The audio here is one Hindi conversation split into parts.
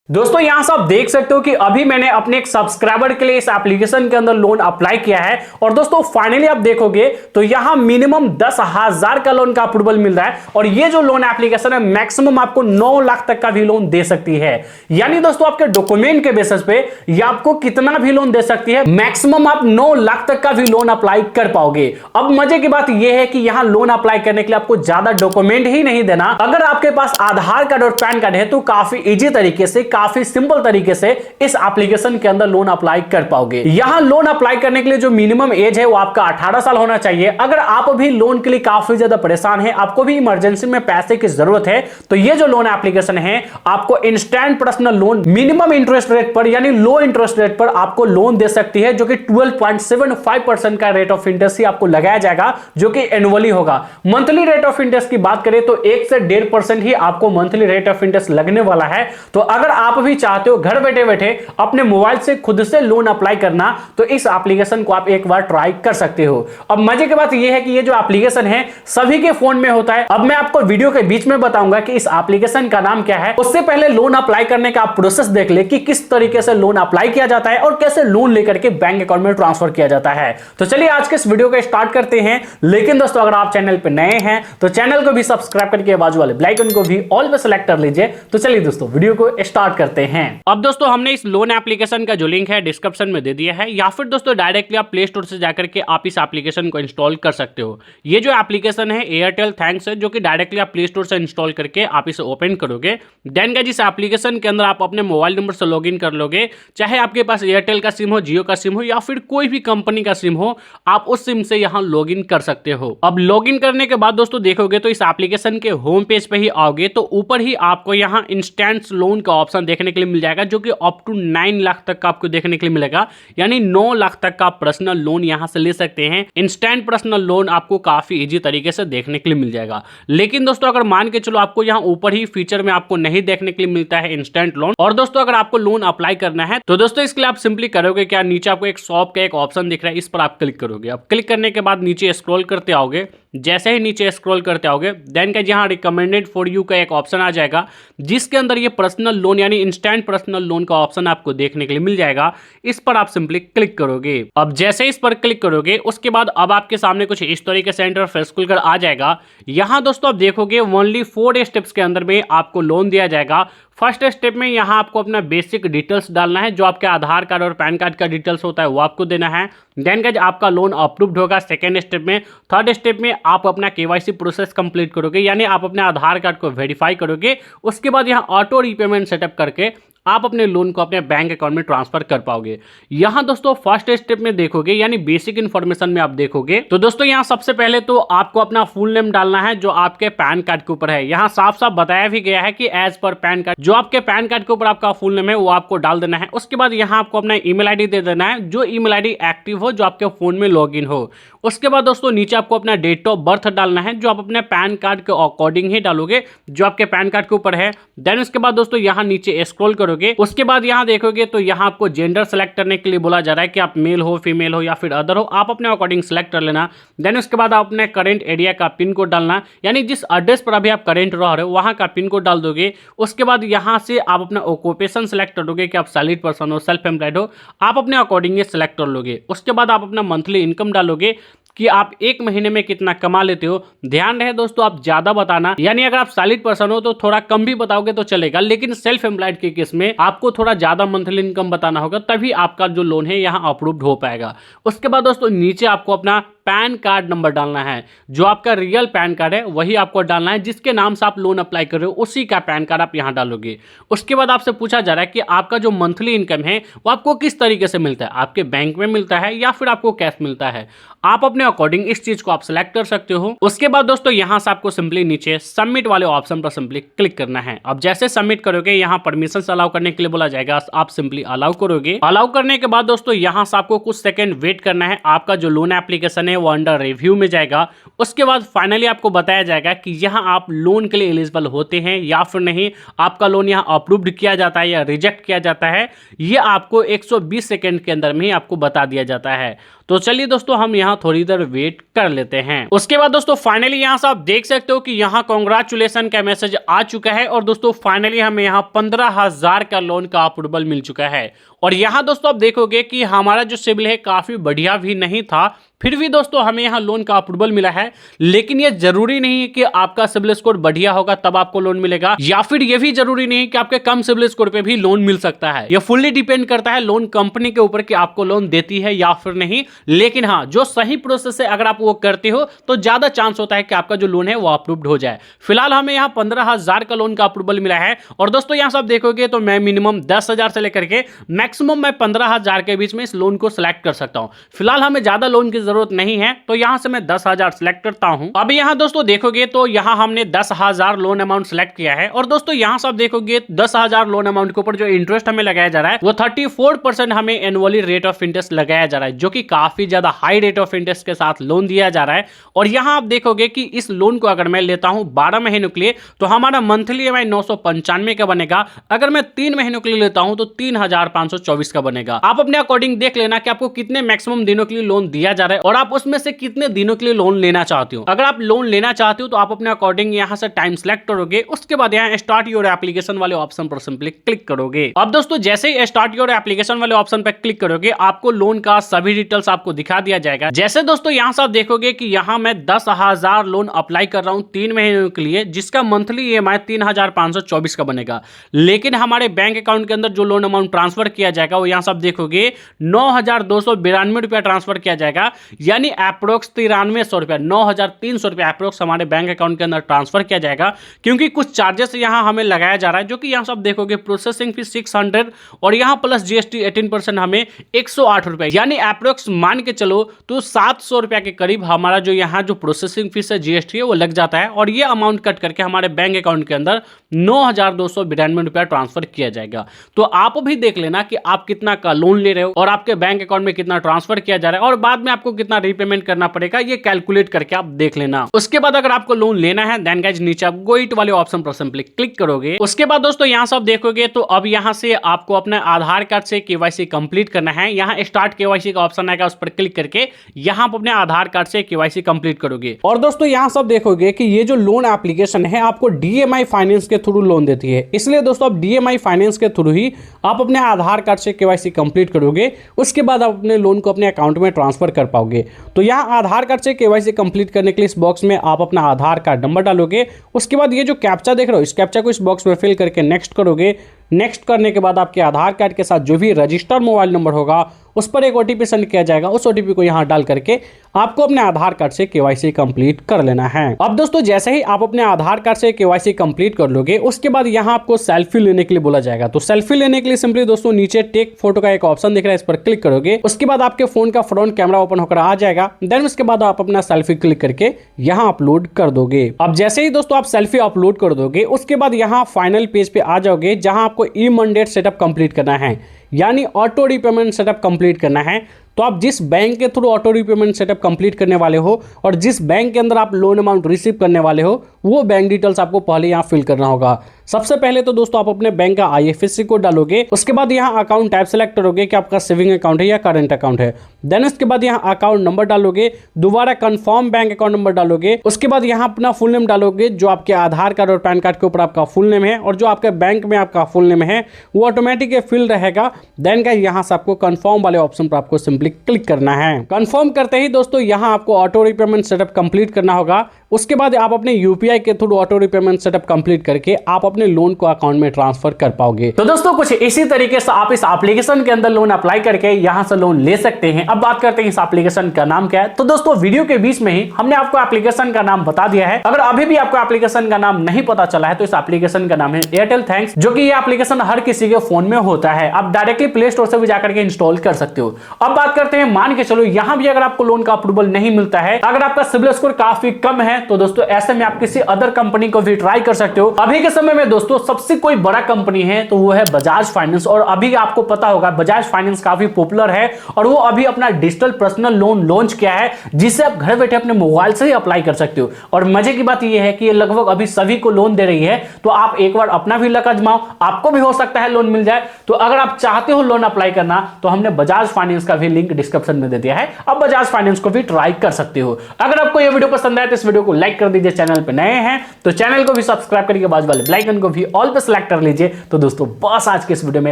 दोस्तों यहां से आप देख सकते हो कि अभी मैंने अपने एक सब्सक्राइबर के लिए इस एप्लीकेशन के अंदर लोन अप्लाई किया है और दोस्तों फाइनली आप देखोगे तो यहां मिनिमम 10,000 का लोन का अप्रूवल मिल रहा है और ये जो लोन एप्लीकेशन है मैक्सिमम आपको 9 लाख तक का भी लोन दे सकती है। यानी दोस्तों आपके डॉक्यूमेंट के बेसिस पे ये आपको कितना भी लोन दे सकती है, मैक्सिमम आप 9 लाख तक का भी लोन अप्लाई कर पाओगे। अब मजे की बात यह है कि यहां लोन अप्लाई करने के लिए आपको ज्यादा डॉक्यूमेंट ही नहीं देना। अगर आपके पास आधार कार्ड और पैन कार्ड है तो काफी इजी तरीके से, काफी सिंपल तरीके से इस एप्लीकेशन के अंदर लोन अप्लाई कर पाओगे। यहां लोन अप्लाई करने के लिए जो मिनिमम एज है वो आपका 18 साल होना चाहिए। अगर आप भी लोन के लिए काफी ज्यादा परेशान हैं, आपको भी इमरजेंसी में पैसे की जरूरत है, तो ये जो लोन एप्लीकेशन है आपको instant personal loan minimum interest rate पर यानी लो इंटरेस्ट रेट पर आपको लोन दे सकती है, जो कि 12.75% का रेट ऑफ इंटरेस्ट ही आपको लगाया जाएगा, जो कि एनुअली होगा। मंथली रेट ऑफ इंटरेस्ट की बात करें तो 1 से 1.5% ही आपको मंथली रेट ऑफ इंटरेस्ट लगने वाला है। तो अगर आप भी चाहते हो घर बैठे बैठे अपने मोबाइल से खुद से लोन अप्लाई करना, तो इस एप्लीकेशन को आप एक बार ट्राई कर सकते हो। अब मजे की बात यह है कि ये जो एप्लीकेशन है सभी के फोन में होता है। अब मैं आपको वीडियो के बीच में बताऊंगा कि इस एप्लीकेशन का नाम क्या है। उससे पहले लोन अप्लाई करने का आप प्रोसेस देख ले कि किस तरीके से लोन अप्लाई किया जाता है और कैसे लोन लेकर के बैंक अकाउंट में ट्रांसफर किया जाता है। तो चलिए आज के इस वीडियो को स्टार्ट करते हैं। लेकिन दोस्तों अगर आप चैनल पर नए हैं तो चैनल को भी सब्सक्राइब करके बाजू वाले बेल आइकन को भी ऑल पे सेलेक्ट कर लीजिए। तो चलिए दोस्तों वीडियो को स्टार्ट करते हैं। अब दोस्तों हमने इस लोन एप्लीकेशन का जो लिंक है डिस्क्रिप्शन में दे दिया है, या फिर दोस्तों डायरेक्टली आप प्ले स्टोर से जाकर के आप इस एप्लीकेशन को इंस्टॉल कर सकते हो। ये जो एप्लीकेशन है एयरटेल थैंक्स है, जो कि डायरेक्टली आप प्ले स्टोर से इंस्टॉल करके आप इसे ओपन करोगे। देन गाइस इस एप्लीकेशन के अंदर आप अपने मोबाइल नंबर से लॉगिन कर लोगे, चाहे आपके पास एयरटेल का सिम हो, जियो का सिम हो या फिर कोई भी कंपनी का सिम हो, आप उस सिम से यहां लॉगिन कर सकते हो। अब लॉगिन करने के बाद दोस्तों देखोगे तो इस एप्लीकेशन के होम पेज पे ही आओगे तो ऊपर ही आपको यहां इंस्टेंट लोन का ऑप्शन देखने के लिए मिल जाएगा, जो कि अप टू 9 लाख तक का आपको देखने के लिए मिलेगा। यानी 9 लाख तक का पर्सनल लोन यहां से ले सकते हैं। इंस्टेंट पर्सनल लोन आपको काफी इजी तरीके से देखने के लिए मिल जाएगा। लेकिन दोस्तों अगर मान के चलो आपको यहां ऊपर ही फीचर में आपको नहीं देखने के लिए मिलता है इंस्टेंट लोन, और दोस्तों अगर आपको लोन अप्लाई करना है तो दोस्तों इसके लिए आप सिंपली करोगे क्या, नीचे आपको एक शॉप का एक ऑप्शन दिख रहा है, इस पर आप क्लिक करोगे। अब क्लिक करने के बाद नीचे स्क्रॉल करते आओगे। जैसे ही नीचे स्क्रॉल करते आओगे देन का यहाँ रिकमेंडेड फॉर यू का एक ऑप्शन आ जाएगा, जिसके अंदर ये पर्सनल लोन यानी इंस्टेंट पर्सनल लोन का ऑप्शन आपको देखने के लिए मिल जाएगा। इस पर आप सिंपली क्लिक करोगे। अब जैसे इस पर क्लिक करोगे उसके बाद अब आपके सामने कुछ इस तरीके से इंटरफेस खुलकर आ जाएगा। यहाँ दोस्तों आप देखोगे ओनली 4 स्टेप्स के अंदर में आपको लोन दिया जाएगा। फर्स्ट स्टेप में यहाँ आपको अपना बेसिक डिटेल्स डालना है, जो आपके आधार कार्ड और पैन कार्ड का डिटेल्स होता है वो आपको देना है। देन गाइस आपका लोन अप्रूव्ड होगा सेकेंड स्टेप में। थर्ड स्टेप में आप अपना केवाईसी प्रोसेस कंप्लीट करोगे, यानी आप अपने आधार कार्ड को वेरीफाई करोगे। उसके बाद यहाँ ऑटो रीपेमेंट सेटअप करके आप अपने लोन को अपने बैंक अकाउंट में ट्रांसफर कर पाओगे। यहाँ दोस्तों फर्स्ट स्टेप में देखोगे यानी बेसिक इन्फॉर्मेशन में आप देखोगे तो दोस्तों यहाँ सबसे पहले तो आपको अपना फुल नेम डालना है, जो आपके पैन कार्ड के ऊपर है। यहाँ साफ साफ बताया भी गया है कि एज पर पैन कार्ड, जो आपके पैन कार्ड के ऊपर आपका फुल नेम है वो आपको डाल देना है। उसके बाद यहाँ आपको अपना ईमेल आईडी दे देना है, जो ईमेल आईडी एक्टिव हो, जो आपके फोन में लॉगिन हो। उसके बाद दोस्तों नीचे आपको अपना डेट ऑफ बर्थ डालना है, जो आप अपने पैन कार्ड के अकॉर्डिंग ही डालोगे, जो आपके पैन कार्ड के ऊपर है। देन उसके बाद दोस्तों यहाँ नीचे स्क्रॉल करोगे। उसके बाद यहाँ देखोगे तो यहाँ आपको जेंडर सेलेक्ट करने के लिए बोला जा रहा है कि आप मेल हो, फीमेल हो या फिर अदर हो, आप अपने अकॉर्डिंग सेलेक्ट कर लेना। देन उसके बाद आप अपने करंट एरिया का पिन कोड डालना, यानी जिस एड्रेस पर अभी आप करंट रह रहे हो वहाँ का पिन कोड डाल दोगे। उसके बाद यहाँ से आप अपना ऑक्यूपेशन सेलेक्ट कर दोगे कि आप सैलरीड पर्सन हो, सेल्फ एम्प्लॉयड हो, आप अपने अकॉर्डिंग सेलेक्ट कर लोगे। उसके बाद आप अपना मंथली इनकम डालोगे कि आप एक महीने में कितना कमा लेते हो। ध्यान रहे दोस्तों आप ज्यादा बताना, यानी अगर आप सैलरीड पर्सन हो तो थोड़ा कम भी बताओगे तो चलेगा, लेकिन सेल्फ एम्प्लॉयड के केस में आपको थोड़ा ज्यादा मंथली इनकम बताना होगा, तभी आपका जो लोन है यहाँ अप्रूव्ड हो पाएगा। उसके बाद दोस्तों नीचे आपको अपना पैन कार्ड नंबर डालना है, जो आपका रियल पैन कार्ड है वही आपको डालना है, जिसके नाम से आप लोन अप्लाई कर रहे हो उसी का पैन कार्ड आप यहाँ डालोगे। उसके बाद आपसे पूछा जा रहा है कि आपका जो मंथली इनकम है वो आपको किस तरीके से मिलता है, आपके बैंक में मिलता है या फिर आपको कैश मिलता है। आप अपने अकॉर्डिंग इस चीज को आप सिलेक्ट कर सकते हो। उसके बाद दोस्तों यहाँ से आपको सिंपली नीचे सबमिट वाले ऑप्शन पर सिंपली क्लिक करना है। अब जैसे सबमिट करोगे यहाँ परमिशन अलाउ करने के लिए बोला जाएगा, आप सिंपली अलाउ करोगे। अलाउ करने के बाद दोस्तों यहाँ से आपको कुछ सेकंड वेट करना है। आपका जो लोन एप्लीकेशन है वो अंडर रिव्यू में जाएगा। उसके बाद फाइनली आपको बताया जाएगा कि यहाँ आप लोन के लिए एलिजिबल होते हैं या फिर नहीं, आपका लोन यहाँ अप्रूव्ड किया जाता है या रिजेक्ट किया जाता है, ये आपको 120 सेकंड के अंदर में ही आपको बता दिया जाता है। तो चलिए दोस्तों हम यहाँ थोड़ी देर वेट कर लेते हैं। उसके बाद दोस्तों फाइनली यहाँ से आप देख सकते हो कि यहाँ कांग्रेचुलेशन का मैसेज आ चुका है और दोस्तों फाइनली हमें यहाँ 15,000 का लोन का अप्रूवल मिल चुका है। और यहाँ दोस्तों आप देखोगे कि हमारा जो सिबिल है काफी बढ़िया भी नहीं था, फिर भी दोस्तों हमें यहाँ लोन का अप्रूवल मिला है। लेकिन ये जरूरी नहीं है कि आपका सिबिल स्कोर बढ़िया होगा तब आपको लोन मिलेगा, या फिर ये भी जरूरी नहीं है कि आपके कम सिबिल स्कोर पे भी लोन मिल सकता है। ये फुल्ली डिपेंड करता है लोन कंपनी के ऊपर कि आपको लोन देती है या फिर नहीं। लेकिन हाँ, जो सही प्रोसेस है अगर आप वो करते हो तो ज्यादा चांस होता है कि आपका जो लोन है वो अप्रूव्ड हो जाए। फिलहाल हमें यहाँ 15,000 का लोन का अप्रूवल मिला है। और दोस्तों यहाँ से आप देखोगे तो मैं मिनिमम 10,000 से लेकर के मैक्सिमम मैं 15,000 के बीच में इस लोन को सिलेक्ट कर सकता हूँ। फिलहाल हमें ज्यादा लोन की जरूरत नहीं है तो यहां से मैं 10,000 सिलेक्ट करता हूं। अब यहां दोस्तों देखोगे तो यहां हमने 10,000 लोन अमाउंट सिलेक्ट किया है। और दोस्तों यहां से आप देखोगे 10,000 लोन अमाउंट के ऊपर जो इंटरेस्ट हमें लगाया जा रहा है वो 34% हमें एनुअली रेट ऑफ इंटरेस्ट लगाया जा रहा है, जो कि काफी ज्यादा हाई रेट ऑफ इंटरेस्ट के साथ लोन दिया जा रहा है। और यहां आप देखोगे कि इस लोन को अगर मैं लेता हूं 12 महीनों के लिए तो हमारा मंथली EMI 995 का बनेगा। अगर मैं 3 महीनों के लिए लेता हूं तो 3,524 का बनेगा। आप अपने अकॉर्डिंग देख लेना कि आपको कितने मैक्सिमम दिनों के लिए लोन दिया जा रहा है और आप उसमें से कितने दिनों के लिए लोन लेना चाहते हो। अगर आप लोन लेना चाहते हो तो आप अपने अकॉर्डिंग यहां से टाइम सेलेक्ट करोगे। उसके बाद यहां स्टार्ट योर एप्लीकेशन वाले ऑप्शन पर सिंपली क्लिक करोगे। अब दोस्तों जैसे ही स्टार्ट योर एप्लीकेशन वाले ऑप्शन पर क्लिक करोगे आपको लोन का सभी डिटेल्स आपको दिखा दिया जाएगा। जैसे दोस्तों यहां से आप देखोगे कि यहां मैं 10,000 लोन अप्लाई कर रहा हूं 3 महीनों के लिए, जिसका मंथली EMI 3,524 का बनेगा। लेकिन हमारे बैंक अकाउंट के अंदर जो लोन अमाउंट ट्रांसफर किया जाएगा वो यहां से आप देखोगे 9,292 रुपया ट्रांसफर किया जाएगा, यानी अप्रोक्स 9300 रुपया 9,300 रुपया अप्रोक्स हमारे बैंक अकाउंट के अंदर ट्रांसफर किया जाएगा। क्योंकि कुछ चार्जेस यहां हमें लगाया जा रहा है, जो कि यहां से आप देखोगे प्रोसेसिंग फीस 600 और यहां प्लस GST 18% हमें 108 रुपया, यानी अप्रोक्स मान के चलो तो 700 रुपया के करीब हमारा जो यहां जो प्रोसेसिंग फीस है GST है वो लग जाता है। और ये अमाउंट कट करके हमारे बैंक अकाउंट के अंदर 9,292 रुपया ट्रांसफर किया जाएगा। तो आप भी देख लेना कि आप कितना का लोन ले रहे हो और आपके बैंक अकाउंट में कितना ट्रांसफर किया जा रहा है और बाद में आपको कितना रीपेमेंट करना पड़ेगा, ये कैलकुलेट करके आप देख लेना। उसके बाद अगर आपको लोन लेना है देन गाइस नीचे आप गो इट वाले ऑप्शन पर सिंपली क्लिक करोगे। उसके बाद दोस्तों यहां से आप देखोगे तो अब यहां से आपको अपना आधार कार्ड से KYC कंप्लीट करना है। यहां स्टार्ट KYC का ऑप्शन आएगा, उस पर क्लिक करके यहां पर अपने आधार कार्ड से KYC कंप्लीट करोगे। और दोस्तों यहां से आप देखोगे कि ये जो लोन एप्लीकेशन है आपको DMI फाइनेंस के थ्रू लोन देती है, इसलिए दोस्तों आप DMI फाइनेंस के थ्रू ही आप अपने आधार कार्ड से KYC कंप्लीट करोगे। उसके बाद आप अपने लोन को अपने अकाउंट में ट्रांसफर कर पाओगे। तो यहाँ आधार कार्ड से KYC कंप्लीट करने के लिए इस बॉक्स में आप अपना आधार कार्ड नंबर डालोगे। उसके बाद ये जो कैप्चा देख रहे हो इस कैप्चा को इस बॉक्स में फिल करके नेक्स्ट करोगे। नेक्स्ट करने के बाद आपके आधार कार्ड के साथ जो भी रजिस्टर्ड मोबाइल नंबर होगा उस पर एक OTP सेंड किया जाएगा। उस OTP को यहाँ डाल करके आपको अपने आधार कार्ड से KYC कंप्लीट कर लेना है। अब दोस्तों जैसे ही आप अपने आधार कार्ड से KYC कंप्लीट कर लोगे उसके बाद यहाँ आपको सेल्फी लेने के लिए बोला जाएगा। तो सेल्फी लेने के लिए सिंपली दोस्तों नीचे टेक फोटो का एक ऑप्शन दिख रहा है, इस पर क्लिक करोगे। उसके बाद आपके फोन का फ्रंट कैमरा ओपन होकर आ जाएगा। देन उसके बाद आप अपना सेल्फी क्लिक करके यहाँ अपलोड कर दोगे। अब जैसे ही दोस्तों आप सेल्फी अपलोड कर दोगे उसके बाद यहाँ फाइनल पेज पे आ जाओगे जहां आपको ई-मंडेट सेटअप कंप्लीट करना है, यानी ऑटो रीपेमेंट सेटअप कंप्लीट करना है। तो आप जिस बैंक के through auto repayment setup complete करने वाले हो और जिस बैंक के अंदर आप लोन अमाउंट रिसीव करने वाले हो वो बैंक डिटेल्स आपको पहले यहाँ फिल करना होगा। सबसे पहले तो दोस्तों आप अपने बैंक का IFSC कोड डालोगे। उसके बाद यहाँ अकाउंट टाइप सेलेक्ट करोगे कि आपका सेविंग अकाउंट है या करंट अकाउंट है। देन उसके बाद यहाँ अकाउंट नंबर डालोगे, दोबारा कंफर्म बैंक अकाउंट नंबर डालोगे। उसके बाद यहाँ अपना फुल नेम डालोगे जो आपके आधार कार्ड और पैन कार्ड के ऊपर आपका फुल नेम है, और जो आपके बैंक में आपका फुल नेम है वो ऑटोमेटिक फिल रहेगा। देन का यहाँ से आपको कंफर्म वाले ऑप्शन पर आपको सिंपली क्लिक करना है। कंफर्म करते ही दोस्तों यहाँ आपको ऑटो रीपेमेंट सेटअप कंप्लीट करना होगा। उसके बाद आप अपने UPI के through auto repayment setup complete करके आप अपने लोन को अकाउंट में ट्रांसफर कर पाओगे। तो दोस्तों कुछ इसी तरीके से आप इस एप्लीकेशन के अंदर लोन अप्लाई करके यहां से लोन ले सकते हैं। अब बात करते हैं इस एप्लीकेशन का नाम क्या है। तो दोस्तों वीडियो के बीच में ही हमने आपको एप्लीकेशन का नाम बता दिया है। अगर अभी भी आपको एप्लीकेशन का नाम नहीं पता चला है तो इस एप्लीकेशन का नाम है एयरटेल थैंक्स, जो कि ये एप्लीकेशन हर किसी के फोन में होता है। आप डायरेक्टली प्ले स्टोर से भी जाकर के इंस्टॉल कर सकते हो। अब बात करते हैं, मान के चलो यहां भी अगर आपको लोन का अप्रूवल नहीं मिलता है, अगर आपका सिबिल स्कोर काफी कम है, तो दोस्तों ऐसे में आप किसी अदर कंपनी को भी ट्राई कर सकते हो। अभी के समय में दोस्तों सबसे कोई बड़ा कंपनी है तो वो है बजाज फाइनेंस। और अभी आपको पता होगा बजाज फाइनेंस काफी पॉपुलर है और वो अभी अपना डिजिटल पर्सनल लोन लॉन्च किया है, जिसे आप घर बैठे अपने मोबाइल से ही अप्लाई कर सकते हो। और मजे की बात यह है कि ये लगभग अभी सभी को लोन दे रही है, तो आप एक बार अपना भी लक आजमाओ, आपको भी हो सकता है लोन मिल जाए। तो अगर आप चाहते हो लोन अप्लाई करना तो हमने बजाज फाइनेंस का भी लिंक लिंक डिस्क्रिप्शन में दे दिया है, अब बजाज फाइनेंस को भी ट्राई कर सकते हो। अगर आपको यह वीडियो पसंद आए तो इस वीडियो को लाइक कर दीजिए, चैनल पे नए हैं तो चैनल को भी सब्सक्राइब करके बाजू वाले बेल आइकन को भी ऑल पे सेलेक्ट कर लीजिए। तो दोस्तों बस आज के इस वीडियो में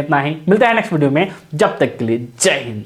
इतना ही, मिलते हैं नेक्स्ट वीडियो में, जब तक के लिए जय हिंद।